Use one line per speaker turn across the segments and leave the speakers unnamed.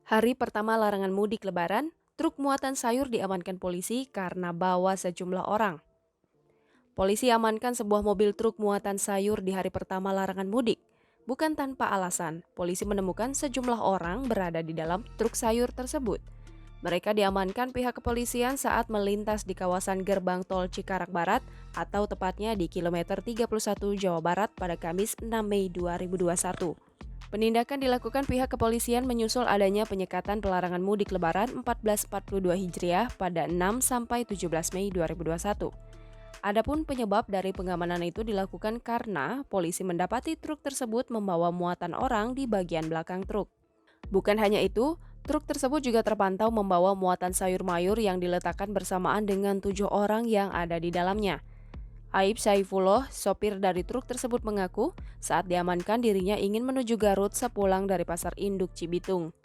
Hari pertama larangan mudik Lebaran, truk muatan sayur diamankan polisi karena bawa sejumlah orang. Polisi amankan sebuah mobil truk muatan sayur di hari pertama larangan mudik. Bukan tanpa alasan, polisi menemukan sejumlah orang berada di dalam truk sayur tersebut. Mereka diamankan pihak kepolisian saat melintas di kawasan gerbang tol Cikarang Barat atau tepatnya di kilometer 31 Jawa Barat pada Kamis 6 Mei 2021. Penindakan dilakukan pihak kepolisian menyusul adanya penyekatan pelarangan mudik Lebaran 1442 Hijriah pada 6 sampai 17 Mei 2021. Adapun penyebab dari pengamanan itu dilakukan karena polisi mendapati truk tersebut membawa muatan orang di bagian belakang truk. Bukan hanya itu, truk tersebut juga terpantau membawa muatan sayur mayur yang diletakkan bersamaan dengan 7 orang yang ada di dalamnya. Aib Saifullah, sopir dari truk tersebut mengaku saat diamankan dirinya ingin menuju Garut sepulang dari Pasar Induk Cibitung.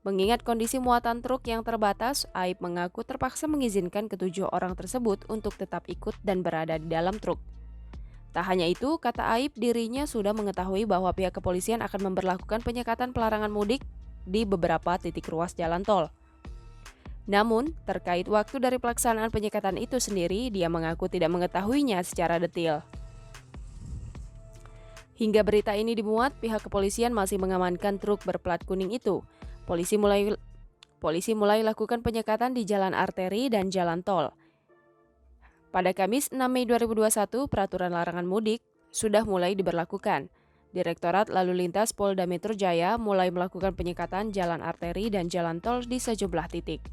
Mengingat kondisi muatan truk yang terbatas, Aib mengaku terpaksa mengizinkan ketujuh orang tersebut untuk tetap ikut dan berada di dalam truk. Tak hanya itu, kata Aib, dirinya sudah mengetahui bahwa pihak kepolisian akan memberlakukan penyekatan pelarangan mudik di beberapa titik ruas jalan tol. Namun, terkait waktu dari pelaksanaan penyekatan itu sendiri, dia mengaku tidak mengetahuinya secara detail. Hingga berita ini dimuat, pihak kepolisian masih mengamankan truk berplat kuning itu. Polisi mulai lakukan penyekatan di jalan arteri dan jalan tol. Pada Kamis 6 Mei 2021, peraturan larangan mudik sudah mulai diberlakukan. Direktorat Lalu Lintas Polda Metro Jaya mulai melakukan penyekatan jalan arteri dan jalan tol di sejumlah titik.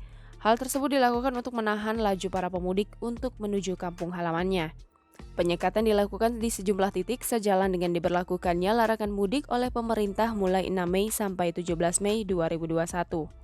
Hal tersebut dilakukan untuk menahan laju para pemudik untuk menuju kampung halamannya. Penyekatan dilakukan di sejumlah titik sejalan dengan diberlakukannya larangan mudik oleh pemerintah mulai 6 Mei sampai 17 Mei 2021.